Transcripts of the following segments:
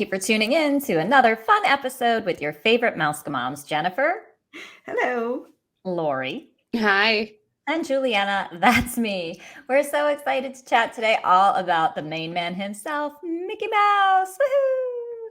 for tuning in to another fun episode with your favorite Mouse Moms, Jennifer. Hello. Lori. Hi. And Juliana, that's me. We're so excited to chat today all about the main man himself, Mickey Mouse. Woohoo!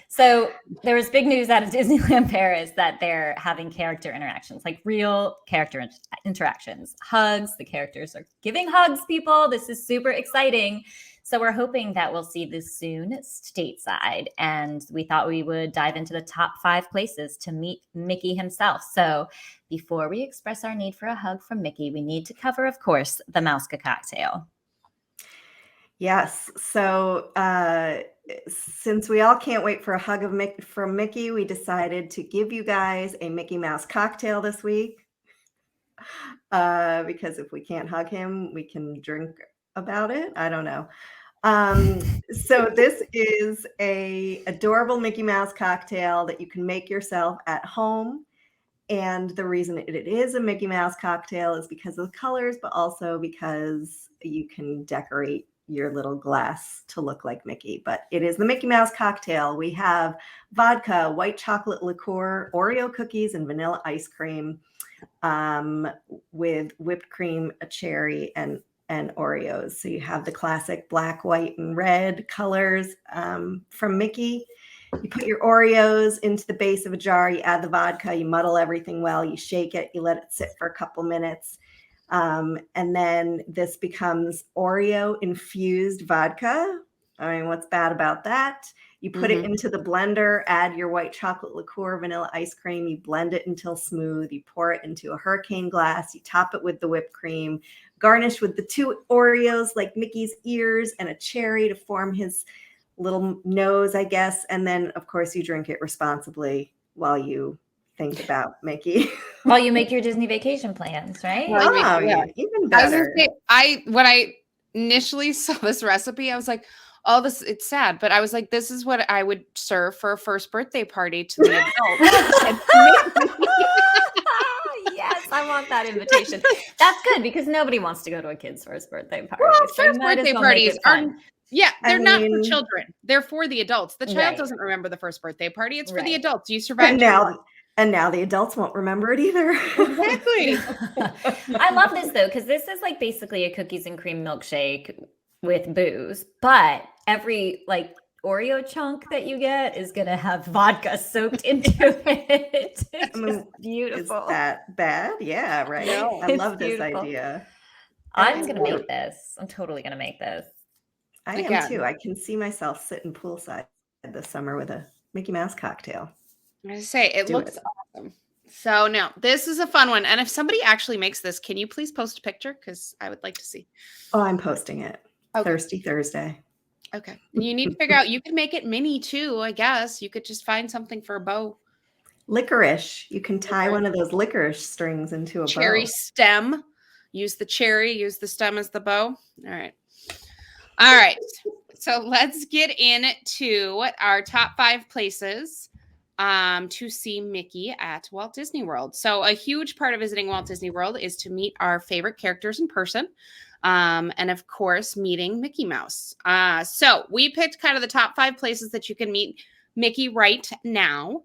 So there was big news out of Disneyland Paris that they're having character interactions, like real character interactions, hugs. The characters are giving hugs, people. This is super exciting. So we're hoping that we'll see this soon stateside. And we thought we would dive into the top 5 places to meet Mickey himself. So before we express our need for a hug from Mickey, we need to cover, of course, the Mouska cocktail. Yes. So since we all can't wait for a hug from Mickey, we decided to give you guys a Mickey Mouse cocktail this week. Because if we can't hug him, we can drink about it. I don't know. So this is a adorable Mickey Mouse cocktail that you can make yourself at home. And the reason it is a Mickey Mouse cocktail is because of the colors, but also because you can decorate your little glass to look like Mickey. But it is the Mickey Mouse cocktail. We have vodka, white chocolate liqueur, Oreo cookies, and vanilla ice cream with whipped cream, a cherry, and Oreos. So you have the classic black, white, and red colors from Mickey. You put your Oreos into the base of a jar, you add the vodka, you muddle everything well, you shake it, you let it sit for a couple minutes. And then this becomes Oreo infused vodka. I mean, what's bad about that? You put it into the blender, add your white chocolate liqueur, vanilla ice cream, you blend it until smooth, you pour it into a hurricane glass, you top it with the whipped cream, garnish with the 2 Oreos like Mickey's ears and a cherry to form his little nose, I guess. And then, of course, you drink it responsibly while you think about Mickey. While you make your Disney vacation plans, right? Yeah, even better. When I initially saw this recipe, I was like, oh, it's sad. But I was like, this is what I would serve for a first birthday party to the adults. Yes, I want that invitation. That's good because nobody wants to go to a kid's first birthday party. Well, first birthday parties are... Yeah, they're not for children. They're for the adults. The child doesn't remember the first birthday party. It's for the adults. You survived. And now the adults won't remember it either. Exactly. I love this though, because this is like basically a cookies and cream milkshake with booze, but every like Oreo chunk that you get is going to have vodka soaked into it. It's beautiful. Is that bad? Yeah, right. No, I love this idea. I'm going to make this. I'm totally going to make this. I am too. I can see myself sitting poolside this summer with a Mickey Mouse cocktail. I say it looks awesome. So now this is a fun one. And if somebody actually makes this, can you please post a picture? Because I would like to see. Oh, I'm posting it. Okay. Thirsty Thursday. Okay. You need to figure out, you can make it mini too, I guess. You could just find something for a bow. Licorice. You can tie one of those licorice strings into a cherry stem. Use the cherry, use the stem as the bow. All right. All right. So let's get into our top 5 places to see Mickey at Walt Disney World. So a huge part of visiting Walt Disney World is to meet our favorite characters in person. And of course, meeting Mickey Mouse. So we picked kind of the top 5 places that you can meet Mickey right now.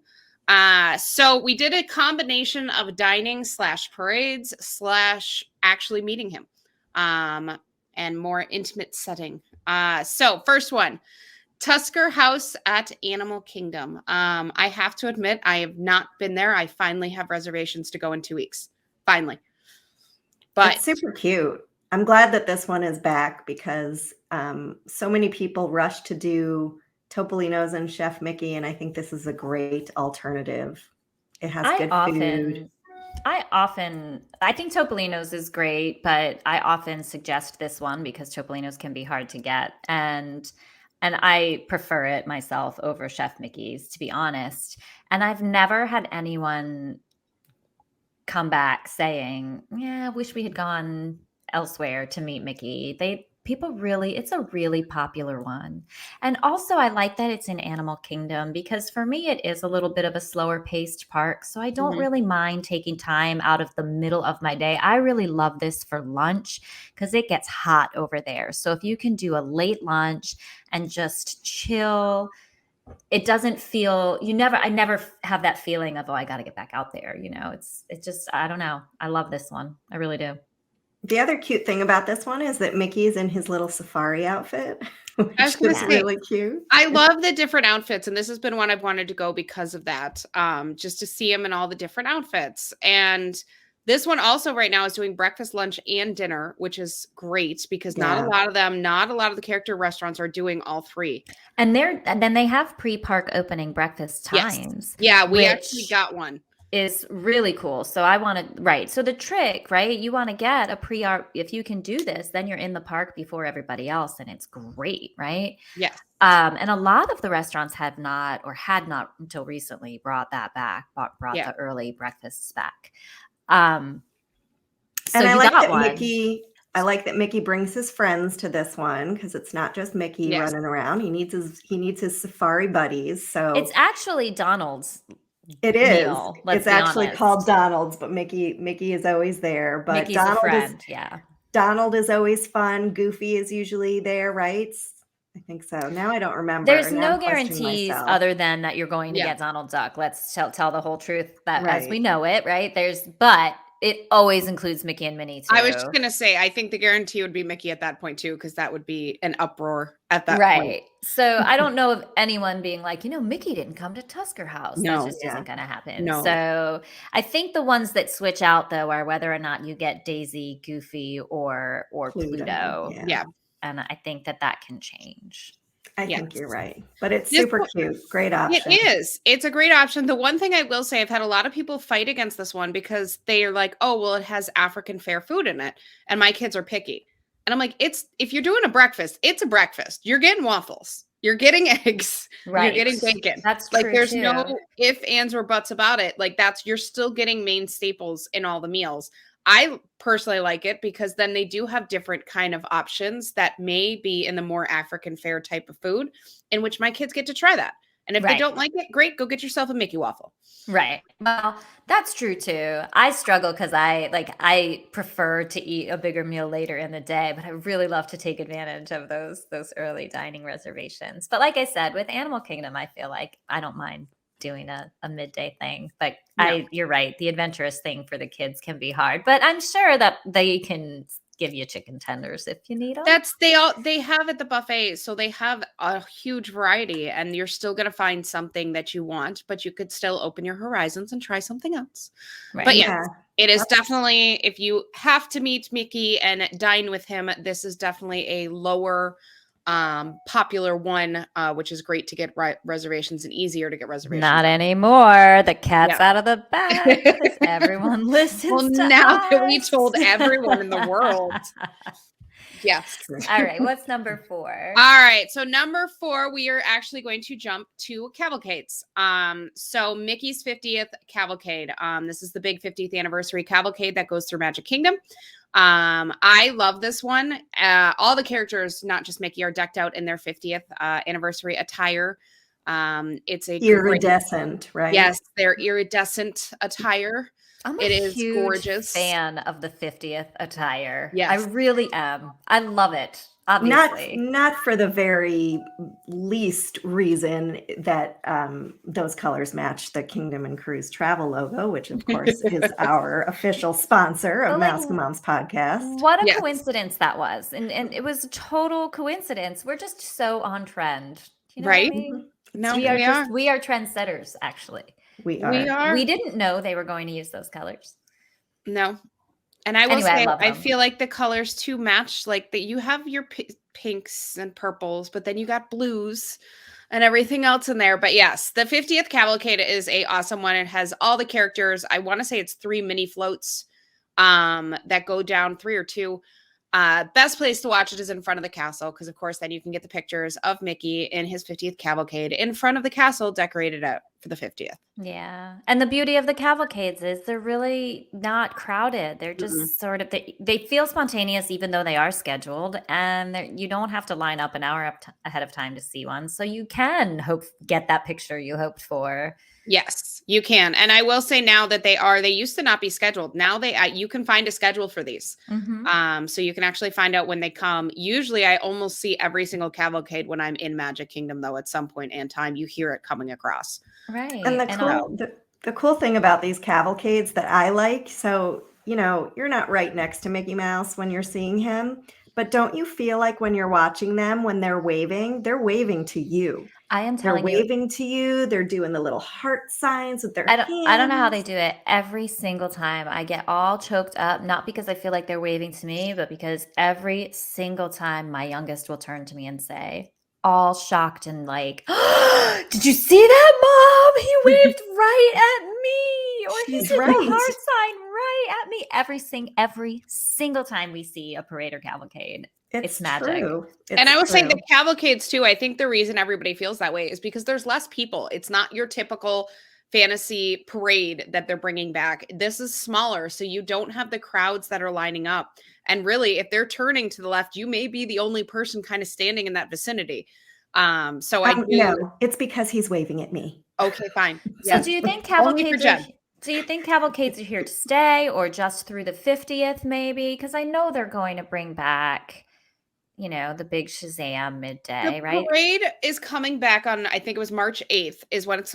So we did a combination of dining / parades / actually meeting him. And more intimate setting. So first one, Tusker House at Animal Kingdom. I have to admit, I have not been there. I finally have reservations to go in 2 weeks. Finally. But it's super cute. I'm glad that this one is back because so many people rush to do Topolino's and Chef Mickey, and I think this is a great alternative. It has good food. I think Topolino's is great, but I often suggest this one because Topolino's can be hard to get. And I prefer it myself over Chef Mickey's, to be honest. And I've never had anyone come back saying, yeah, I wish we had gone elsewhere to meet Mickey. It's a really popular one. And also I like that it's in Animal Kingdom because for me, it is a little bit of a slower paced park. So I don't really mind taking time out of the middle of my day. I really love this for lunch because it gets hot over there. So if you can do a late lunch and just chill it doesn't feel, I never have that feeling of, oh, I got to get back out there. It's just, I don't know. I love this one. I really do. The other cute thing about this one is that Mickey's in his little safari outfit, I was which gonna is say, really cute. I love the different outfits, and this has been one I've wanted to go because of that. Just to see him in all the different outfits. And this one also right now is doing breakfast, lunch, and dinner, which is great because not a lot of the character restaurants are doing all three. And then they have pre-park opening breakfast times. Yes. Yeah, we actually got one. Is really cool. So I want to, right. So the trick, right? You want to get a if you can do this, then you're in the park before everybody else, and it's great, right? Yes. And a lot of the restaurants had not until recently brought that back, brought the early breakfasts back. So and I like that Mickey brings his friends to this one because it's not just Mickey running around. He needs his safari buddies. So it's actually Donald's. It is. Meal, it's actually called Donald's, but Mickey is always there. But Mickey's a friend. Donald is always fun. Goofy is usually there, right? I think so. Now I don't remember. There's no guarantees other than that you're going to get Donald Duck. Let's tell the whole truth as we know it, right? But it always includes Mickey and Minnie too. I was just gonna say, I think the guarantee would be Mickey at that point too, because that would be an uproar at that point. Right. So I don't know of anyone being like, Mickey didn't come to Tusker House. No, that just isn't gonna happen. No. So I think the ones that switch out though are whether or not you get Daisy, Goofy, or Pluto. Yeah. And I think that can change. I think you're right, but it's super cute. Great option. It is. It's a great option. The one thing I will say, I've had a lot of people fight against this one because they are like, oh, well, it has African fair food in it. And my kids are picky. And I'm like, if you're doing a breakfast, it's a breakfast. You're getting waffles. You're getting eggs. Right. You're getting bacon. That's like, true there's too. no ifs, ands, or buts about it. Like you're still getting main staples in all the meals. I personally like it because then they do have different kind of options that may be in the more African fare type of food in which my kids get to try that. And if they don't like it, great, go get yourself a Mickey waffle. Right. Well, that's true too. I struggle because I prefer to eat a bigger meal later in the day, but I really love to take advantage of those early dining reservations. But like I said, with Animal Kingdom, I feel like I don't mind doing a midday thing, but you're right. The adventurous thing for the kids can be hard, but I'm sure that they can give you chicken tenders if you need them. They have at the buffet. So they have a huge variety and you're still going to find something that you want, but you could still open your horizons and try something else. Right. But it is definitely, if you have to meet Mickey and dine with him, this is definitely a lower popular one, which is great to get reservations and easier to get reservations. Not anymore. The cat's out of the bag. Everyone listens. Well, now that we told everyone in the world. Yes. All right. What's number 4? All right. So number 4, we are actually going to jump to cavalcades. So Mickey's 50th cavalcade. This is the big 50th anniversary cavalcade that goes through Magic Kingdom. I love this one. All the characters, not just Mickey, are decked out in their 50th anniversary attire. It's a iridescent, right? Yes, their iridescent attire. I'm a huge gorgeous fan of the 50th attire. Yes. I really am. I love it. Obviously. Not for the very least reason that those colors match the Kingdom and Cruise Travel logo, which of course is our official sponsor of Mouse Moms podcast. What a coincidence that was. And it was a total coincidence. We're just so on trend. You know right? What I mean? No, we are trendsetters, actually. We are. We didn't know they were going to use those colors. No. And I will say, I feel like the colors too match. Like that, you have your pinks and purples, but then you got blues and everything else in there. But yes, the 50th cavalcade is a awesome one. It has all the characters. I want to say it's 3 mini floats that go down, 3 or 2. Best place to watch it is in front of the castle because, of course, then you can get the pictures of Mickey in his 50th cavalcade in front of the castle, decorated out for the 50th. Yeah, and the beauty of the cavalcades is they're really not crowded. They're just sort of they feel spontaneous, even though they are scheduled, and you don't have to line up an hour ahead of time to see one. So you can get that picture you hoped for Yes, you can. And I will say now that they used to not be scheduled. Now you can find a schedule for these. So you can actually find out when they come. Usually I almost see every single cavalcade when I'm in Magic Kingdom, though, at some point in time, you hear it coming across. Right. And the cool thing about these cavalcades that I like, so, you're not right next to Mickey Mouse when you're seeing him, but don't you feel like when you're watching them, when they're waving to you? I am They're telling you, waving to you. They're doing the little heart signs with their hands. I don't know how they do it. Every single time I get all choked up, not because I feel like they're waving to me, but because every single time my youngest will turn to me and say, all shocked and like, did you see that, Mom? He waved right at me. Or he She's did right. the heart sign right at me. Every single time we see a parade or cavalcade. It's magic. True. And I was saying the cavalcades too. I think the reason everybody feels that way is because there's less people. It's not your typical fantasy parade that they're bringing back. This is smaller, so you don't have the crowds that are lining up. And really, if they're turning to the left, you may be the only person kind of standing in that vicinity. No, it's because he's waving at me. Okay, fine. So do you think cavalcades are here to stay, or just through the 50th maybe? Because I know they're going to bring back, the big Shazam midday, right? The parade is coming back on, I think it was March 8th is when it's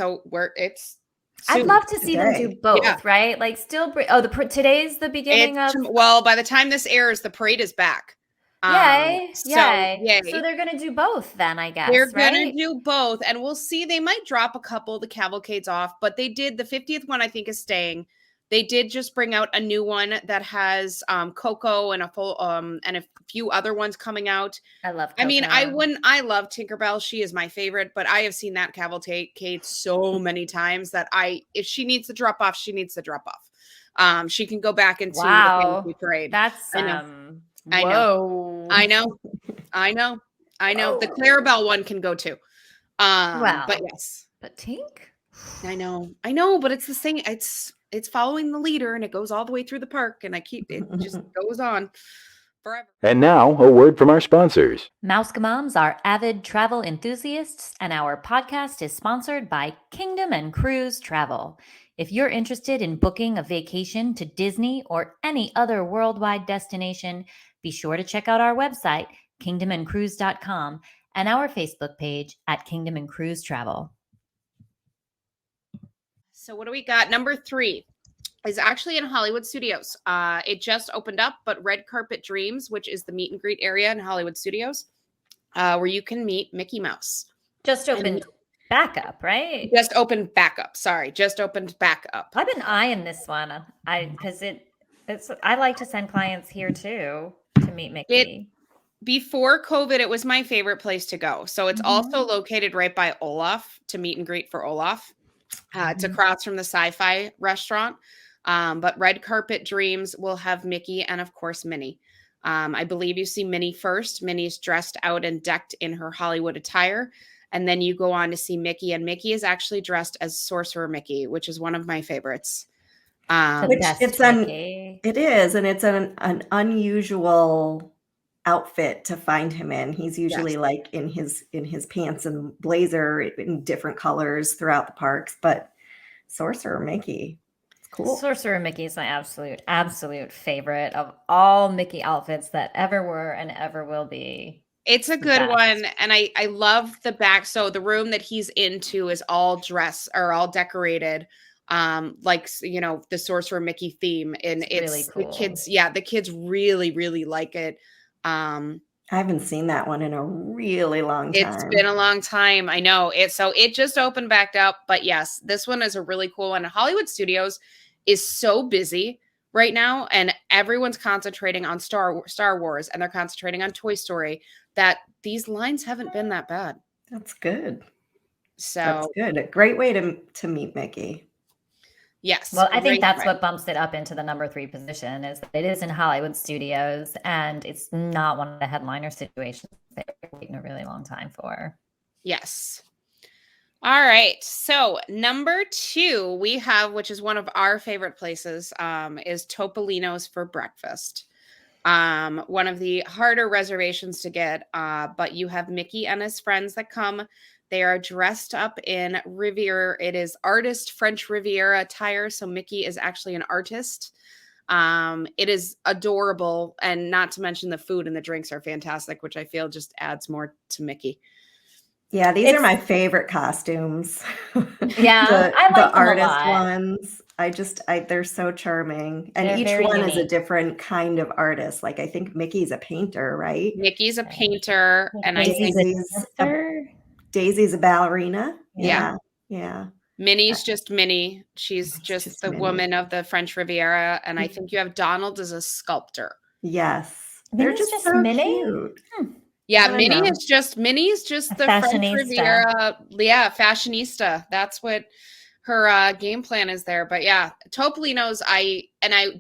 I'd love to see them do both, right? Like still today's the beginning well, by the time this airs, the parade is back. Yay. So they're going to do both then, I guess. They're going to do both. And we'll see. They might drop a couple of the cavalcades off, but they did. The 50th one, I think, is staying. They did just bring out a new one that has Coco and a few other ones coming out. I love Coco. I mean, I love Tinkerbell. She is my favorite, but I have seen that cavalcade so many times that if she needs to drop off, she needs to drop off. She can go back into the fantasy parade. That's I know. The Clarabelle one can go too. But yes. But Tink? I know, but it's the same. It's following the leader and it goes all the way through the park and it just goes on forever. And now a word from our sponsors. Mouse-Moms are avid travel enthusiasts, and our podcast is sponsored by Kingdom and Cruise Travel. If you're interested in booking a vacation to Disney or any other worldwide destination, be sure to check out our website, kingdomandcruise.com, and our Facebook page at Kingdom and Cruise Travel. So what do we got? Number 3 is actually in Hollywood Studios. It just opened up, but Red Carpet Dreams, which is the meet and greet area in Hollywood Studios, where you can meet Mickey Mouse. Just opened back up, right? Just opened back up. Sorry, just opened back up. I've been eyeing this one. I like to send clients here too to meet Mickey. Before COVID, it was my favorite place to go. So it's also located right by Olaf to meet and greet for Olaf. It's across from the Sci-Fi restaurant. But Red Carpet Dreams will have Mickey and, of course, Minnie. I believe you see Minnie first. Minnie's dressed out and decked in her Hollywood attire. And then you go on to see Mickey. And Mickey is actually dressed as Sorcerer Mickey, which is one of my favorites. It is. And it's an unusual outfit to find him in. He's usually like in his pants and blazer in different colors throughout the parks, but Sorcerer Mickey, it's cool. Sorcerer Mickey is my absolute favorite of all Mickey outfits that ever were and ever will be. It's a good one, and I love the back. So the room that he's into is all decorated, like the Sorcerer Mickey theme, and it's really cool. The kids really, really like it. I haven't seen that one in a really long time. It's been a long time. I know it. So it just opened back up. But yes, this one is a really cool one. Hollywood Studios is so busy right now, and everyone's concentrating on Star Wars, and they're concentrating on Toy Story, that these lines haven't been that bad. That's good. So that's good. A great way to meet Mickey. Yes. Well, I think that's what bumps it up into the number 3 position, is that it is in Hollywood Studios and it's not one of the headliner situations that you're waiting a really long time for. Yes. All right. So number 2 we have, which is one of our favorite places, is Topolino's for breakfast. One of the harder reservations to get, but you have Mickey and his friends that come They are dressed up in Riviera. It is artist French Riviera attire. So Mickey is actually an artist. It is adorable. And not to mention the food and the drinks are fantastic, which I feel just adds more to Mickey. Yeah, these are my favorite costumes. Yeah, I like the them a artist lot. ones. They're so charming. And They're each very one is a unique. different kind of artist. Like I think Mickey's a painter, right? Mickey's a painter, and I think Daisy's a ballerina. Yeah. Yeah. Minnie's just Minnie. She's just the Minnie. Woman of the French Riviera, and I think you have Donald as a sculptor. Yes, they're just so Minnie. cute. Yeah, Minnie's just the French Riviera. Yeah, fashionista. That's what her game plan is there. But yeah, Topolino's.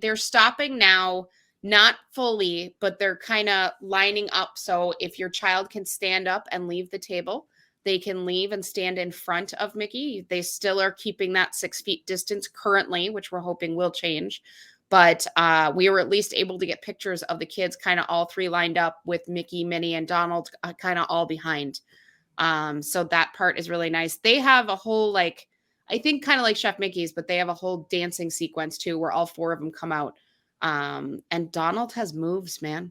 They're stopping now, not fully, but they're kind of lining up. So if your child can stand up and leave the table, they can leave and stand in front of Mickey. They still are keeping that 6 feet distance currently, which we're hoping will change. But we were at least able to get pictures of the kids kind of all three lined up with Mickey, Minnie, and Donald kind of all behind. So that part is really nice. They have a whole, I think kind of like Chef Mickey's, but they have a whole dancing sequence too, where all 4 of them come out. And Donald has moves, man.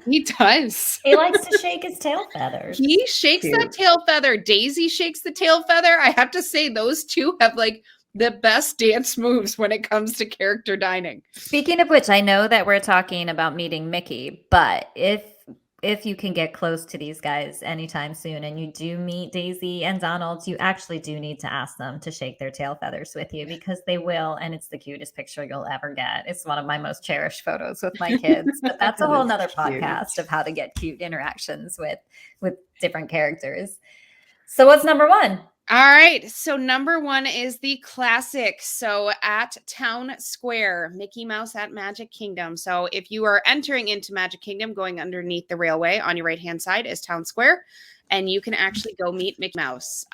He does. He likes to shake his tail feathers. He shakes that tail feather. Daisy shakes the tail feather. I have to say those two have the best dance moves when it comes to character dining. Speaking of which, I know that we're talking about meeting Mickey, but if you can get close to these guys anytime soon and you do meet Daisy and Donald, you actually do need to ask them to shake their tail feathers with you, because they will, and it's the cutest picture you'll ever get. It's one of my most cherished photos with my kids, but that's a whole nother podcast of how to get cute interactions with different characters. So what's number 1? All right. So number 1 is the classic. So at Town Square, Mickey Mouse at Magic Kingdom. So if you are entering into Magic Kingdom, going underneath the railway on your right-hand side is Town Square, and you can actually go meet Mickey Mouse.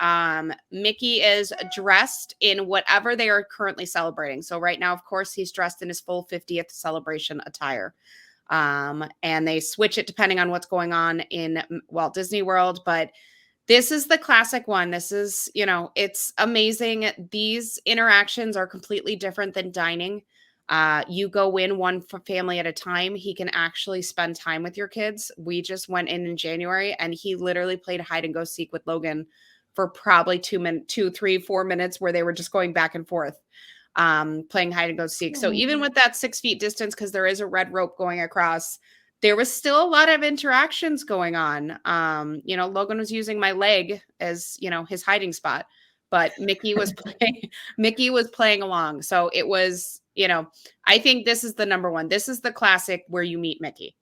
Mickey is dressed in whatever they are currently celebrating. So right now, of course, he's dressed in his full 50th celebration attire. And they switch it depending on what's going on in Walt Disney World, but this is the classic one. This is, it's amazing. These interactions are completely different than dining. You go in one family at a time. He can actually spend time with your kids. We just went in January, and he literally played hide and go seek with Logan for probably 2, 3, 4 minutes, where they were just going back and forth, playing hide and go seek. So even with that 6 feet distance, because there is a red rope going across, there was still a lot of interactions going on. Logan was using my leg as, his hiding spot, but Mickey was playing along. So it was, I think this is the number 1. This is the classic where you meet Mickey.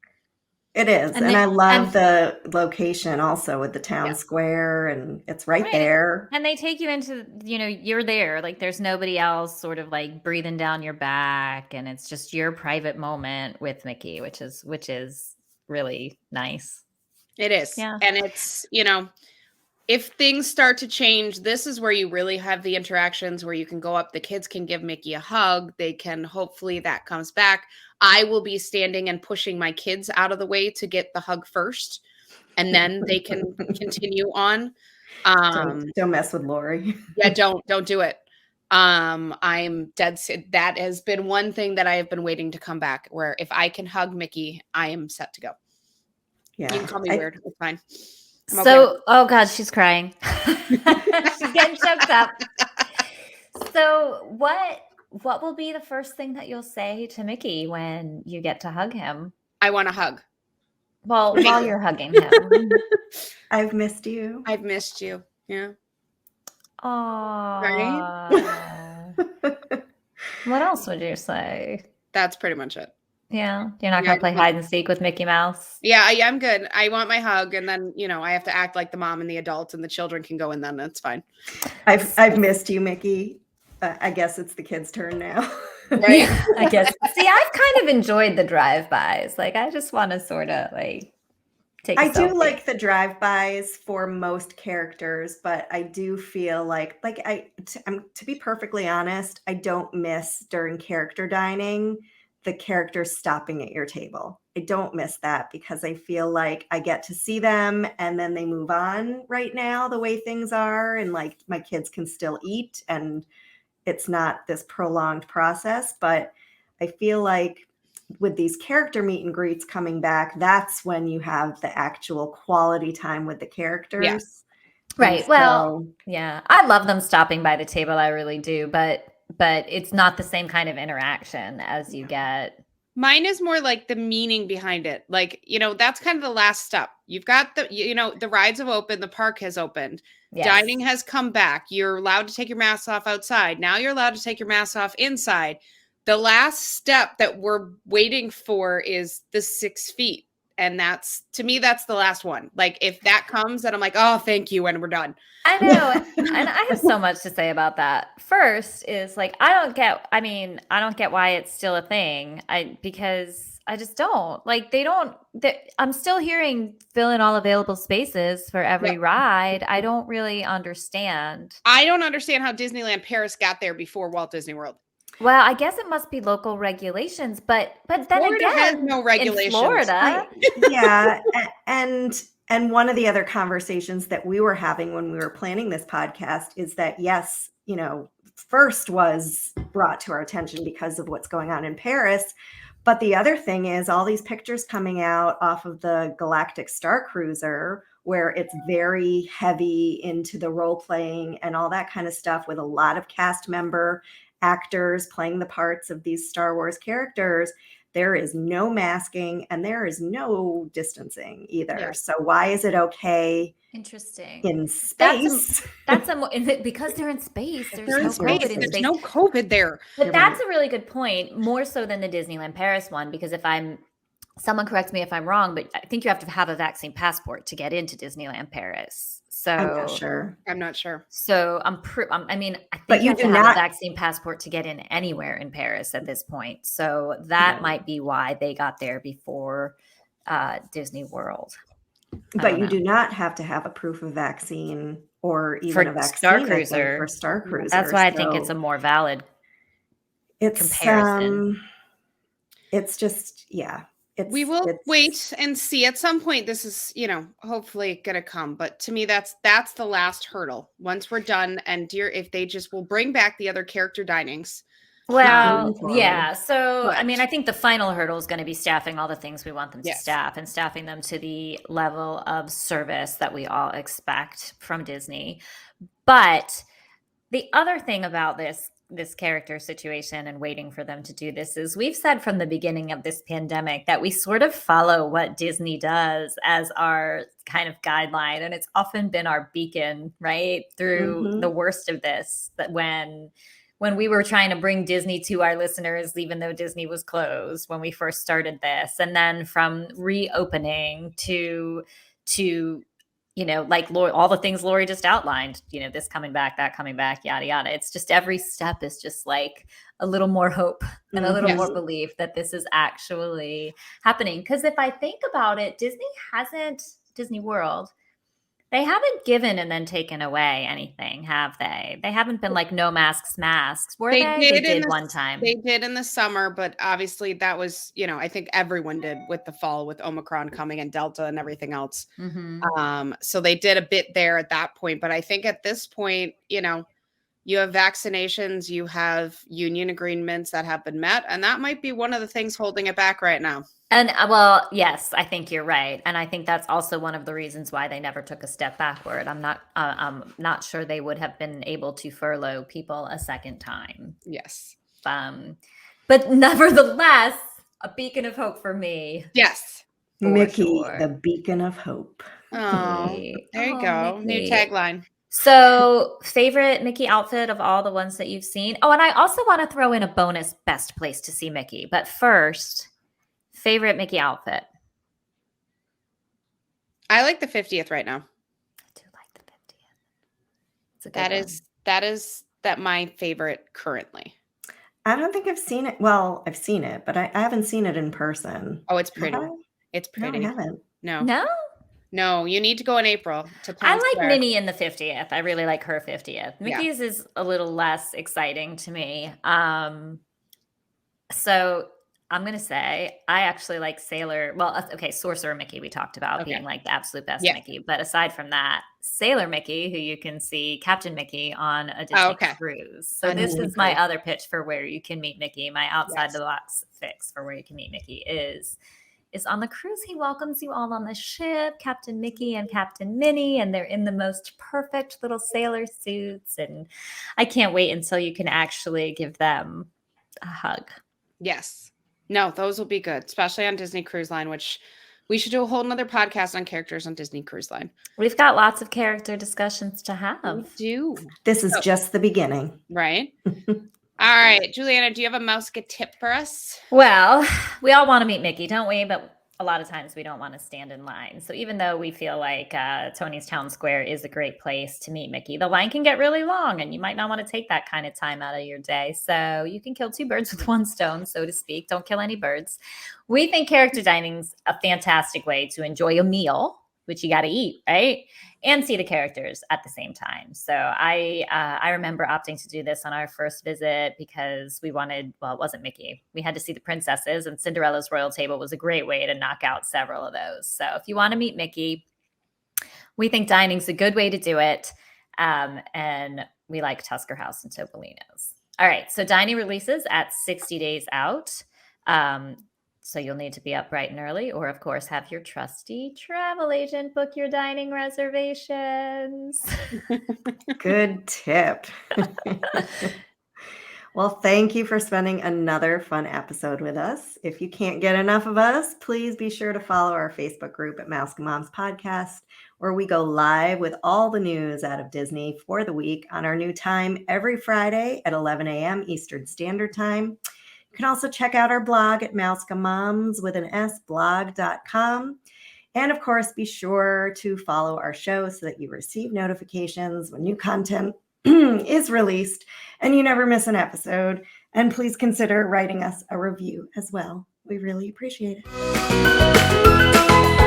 It is. And I love the location also with the town square, and it's right there. And they take you into, you're there. There's nobody else sort of breathing down your back, and it's just your private moment with Mickey, which is really nice. It is. Yeah. And it's, if things start to change, this is where you really have the interactions where you can go up. The kids can give Mickey a hug. They can, hopefully that comes back. I will be standing and pushing my kids out of the way to get the hug first, and then they can continue on. Don't mess with Lori. Yeah, don't do it. I'm dead. That has been one thing that I have been waiting to come back, where if I can hug Mickey, I am set to go. Yeah. You can call me weird. It's fine. Oh God, she's crying. She's getting choked up. So what will be the first thing that you'll say to Mickey when you get to hug him? I want a hug. Well, while you're hugging him. I've missed you. I've missed you. Yeah. Aww. Right? What else would you say? That's pretty much it. Yeah. You're not going to play hide and seek with Mickey Mouse? Yeah, I'm good. I want my hug, and then, I have to act like the mom and the adults, and the children can go in then. That's fine. I've missed you, Mickey. I guess it's the kids' turn now. Right? Yeah, I guess. See, I've kind of enjoyed the drive-bys. I just want to sort of take a I do selfie. like the drive-bys for most characters, but I do feel to be perfectly honest, I don't miss during character dining the characters stopping at your table. I don't miss that because I feel like I get to see them and then they move on right now the way things are, and like my kids can still eat and it's not this prolonged process. But I feel like with these character meet and greets coming back, that's when you have the actual quality time with the characters. Right. And Well, so- yeah, I love them stopping by the table. I really do, but it's not the same kind of interaction as you get. Mine is more like the meaning behind it. Like, that's kind of the last step. You've got the rides have opened, the park has opened, Yes. dining has come back. You're allowed to take your mask off outside. Now you're allowed to take your mask off inside. The last step that we're waiting for is the 6 feet. And to me, that's the last one. Like, if that comes, then I'm like, oh, thank you. And we're done. I know. And I have so much to say about that. First is like, I don't get why it's still a thing. Because I just don't. Like, I'm still hearing fill in all available spaces for every ride. I don't really understand. I don't understand how Disneyland Paris got there before Walt Disney World. Well, I guess it must be local regulations, but then Florida again, has no regulations. in Florida, yeah, and one of the other conversations that we were having when we were planning this podcast is that yes, first was brought to our attention because of what's going on in Paris, but the other thing is all these pictures coming out off of the Galactic Star Cruiser where it's very heavy into the role playing and all that kind of stuff with a lot of cast member actors playing the parts of these Star Wars characters. There is no masking and there is no distancing either. Yeah. So why is it okay? Interesting. In space? Because they're in space. There's They're no in space. COVID in There's space. no COVID there. But that's a really good point, more so than the Disneyland Paris one, because someone corrects me if I'm wrong, but I think you have to have a vaccine passport to get into Disneyland Paris. So I'm not sure. So I think but you have to have a vaccine passport to get in anywhere in Paris at this point. So that might be why they got there before Disney World. But you do not have to have a proof of vaccine or even for a vaccine Star Cruiser. For Star Cruiser. That's why I think it's a more valid comparison. It's just, we will wait and see. At some point, this is, hopefully going to come. But to me, that's the last hurdle. Once we're done, and if they just will bring back the other character dinings. Well, yeah. So, I think the final hurdle is going to be staffing all the things we want them to staff and staffing them to the level of service that we all expect from Disney. But the other thing about this character situation and waiting for them to do this is we've said from the beginning of this pandemic that we sort of follow what Disney does as our kind of guideline. And it's often been our beacon, right? Through the worst of this, that when we were trying to bring Disney to our listeners, even though Disney was closed when we first started this, and then from reopening to like all the things Lori just outlined, this coming back, that coming back, yada, yada. It's just every step is just like a little more hope and a little more belief that this is actually happening. Because if I think about it, Disney World, they haven't given and then taken away anything, have they? They haven't been like no masks. They did one time. They did in the summer, but obviously that was, I think everyone did with the fall, with Omicron coming and Delta and everything else. So they did a bit there at that point. But I think at this point, you have vaccinations, you have union agreements that have been met, and that might be one of the things holding it back right now. And well, yes, I think you're right. And I think that's also one of the reasons why they never took a step backward. I'm not sure they would have been able to furlough people a second time. Yes. But nevertheless, a beacon of hope for me. Yes. Mickey, the beacon of hope. Oh, there you go. Mickey. New tagline. So, favorite Mickey outfit of all the ones that you've seen? Oh, and I also want to throw in a bonus best place to see Mickey. But first, favorite Mickey outfit? I like the 50th right now. I do like the 50th. It's a good that is my favorite currently. I don't think I've seen it. Well, I've seen it, but I haven't seen it in person. Oh, it's pretty. It's pretty. No, I haven't. No, you need to go in April to Town I like Square. Minnie in the 50th. I really like her 50th. Mickey's is a little less exciting to me. So I'm going to say I actually like Sorcerer Mickey we talked about being like the absolute best Mickey. But aside from that, Sailor Mickey, who you can see Captain Mickey on a Disney cruise. So this is my other pitch for where you can meet Mickey. My outside the box fix for where you can meet Mickey is on the cruise. He welcomes you all on the ship, Captain Mickey and Captain Minnie, and they're in the most perfect little sailor suits. And I can't wait until you can actually give them a hug. Yes. No, those will be good, especially on Disney Cruise Line, which we should do a whole nother podcast on characters on Disney Cruise Line. We've got lots of character discussions to have. We do. This is just the beginning. Right. All right. Juliana, do you have a mouse get tip for us? Well, we all want to meet Mickey, don't we? But a lot of times we don't want to stand in line. So even though we feel like Tony's Town Square is a great place to meet Mickey, the line can get really long and you might not want to take that kind of time out of your day. So you can kill two birds with one stone, so to speak. Don't kill any birds. We think character dining's a fantastic way to enjoy a meal, which you got to eat, right? And see the characters at the same time. So I remember opting to do this on our first visit because we wanted, well, it wasn't Mickey. We had to see the princesses, and Cinderella's Royal Table was a great way to knock out several of those. So if you want to meet Mickey, we think dining's a good way to do it. And we like Tusker House and Topolino's. All right. So dining releases at 60 days out. So you'll need to be up bright and early, or of course have your trusty travel agent book your dining reservations. Good tip. Well, thank you for spending another fun episode with us. If you can't get enough of us, please be sure to follow our Facebook group at Mouse and Moms Podcast, where we go live with all the news out of Disney for the week on our new time every Friday at 11 a.m. Eastern Standard Time. You can also check out our blog at mousecamoms.blog.com. And of course, be sure to follow our show so that you receive notifications when new content is released and you never miss an episode. And please consider writing us a review as well. We really appreciate it.